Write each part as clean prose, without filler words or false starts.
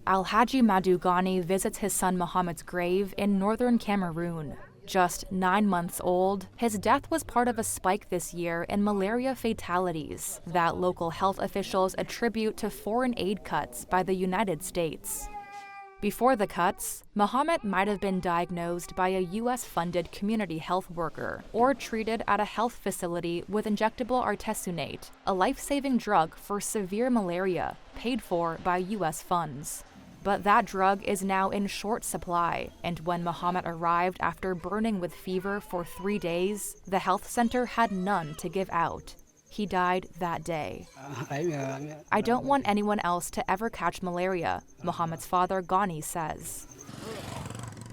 Alhaji Madugani visits his son Muhammad's grave in northern Cameroon. Just 9 months old, his death was part of a spike this year in malaria fatalities that local health officials attribute to foreign aid cuts by the United States. Before the cuts, Muhammad might have been diagnosed by a U.S.-funded community health worker or treated at a health facility with injectable artesunate, a life-saving drug for severe malaria paid for by U.S. funds. But that drug is now in short supply, and when Muhammad arrived after burning with fever for 3 days, the health center had none to give out. He died that day. I don't want anyone else to ever catch malaria, Muhammad's father Ghani says.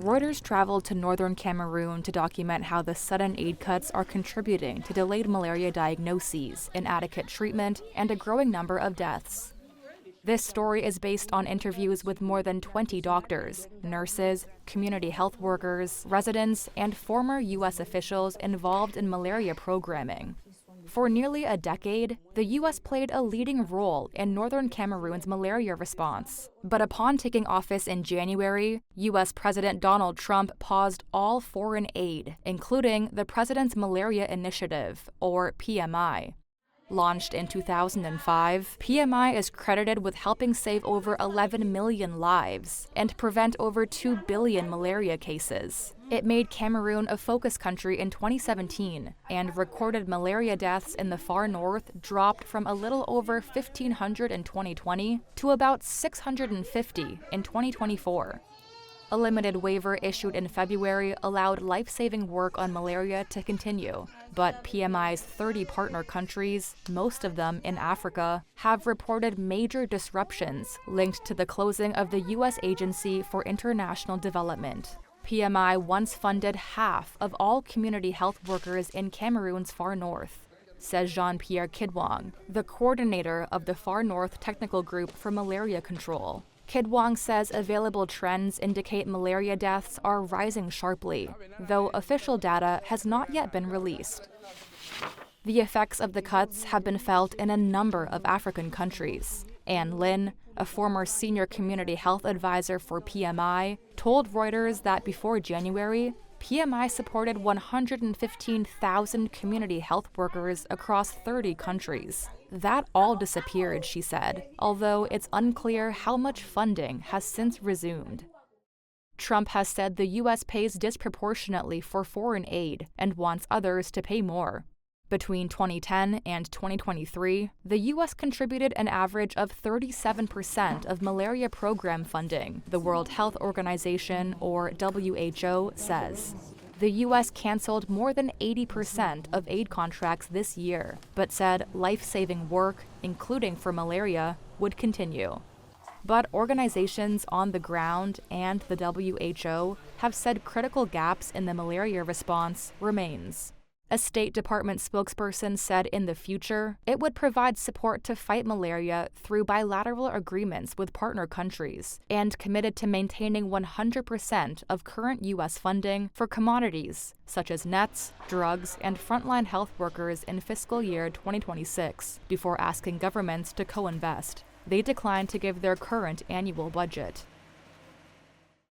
Reuters traveled to northern Cameroon to document how the sudden aid cuts are contributing to delayed malaria diagnoses, inadequate treatment, and a growing number of deaths. This story is based on interviews with more than 20 doctors, nurses, community health workers, residents, and former U.S. officials involved in malaria programming. For nearly a decade, the U.S. played a leading role in northern Cameroon's malaria response. But upon taking office in January, U.S. President Donald Trump paused all foreign aid, including the President's Malaria Initiative, or PMI. Launched in 2005, PMI is credited with helping save over 11 million lives and prevent over 2 billion malaria cases. It made Cameroon a focus country in 2017, and recorded malaria deaths in the far north dropped from a little over 1,500 in 2020 to about 650 in 2024. A limited waiver issued in February allowed life-saving work on malaria to continue, but PMI's 30 partner countries, most of them in Africa, have reported major disruptions linked to the closing of the U.S. Agency for International Development. PMI once funded half of all community health workers in Cameroon's far north, says Jean-Pierre Kidwang, the coordinator of the Far North Technical Group for Malaria Control. Kidwang says available trends indicate malaria deaths are rising sharply, though official data has not yet been released. The effects of the cuts have been felt in a number of African countries. Anne Lin, a former senior community health advisor for PMI, told Reuters that before January, PMI supported 115,000 community health workers across 30 countries. That all disappeared, she said, although it's unclear how much funding has since resumed. Trump has said the U.S. pays disproportionately for foreign aid and wants others to pay more. Between 2010 and 2023, the U.S. contributed an average of 37% of malaria program funding, the World Health Organization, or WHO, says. The U.S. canceled more than 80% of aid contracts this year, but said life-saving work, including for malaria, would continue. But organizations on the ground and the WHO have said critical gaps in the malaria response remains. A State Department spokesperson said in the future, it would provide support to fight malaria through bilateral agreements with partner countries, and committed to maintaining 100% of current U.S. funding for commodities, such as nets, drugs, and frontline health workers in fiscal year 2026, before asking governments to co-invest. They declined to give their current annual budget.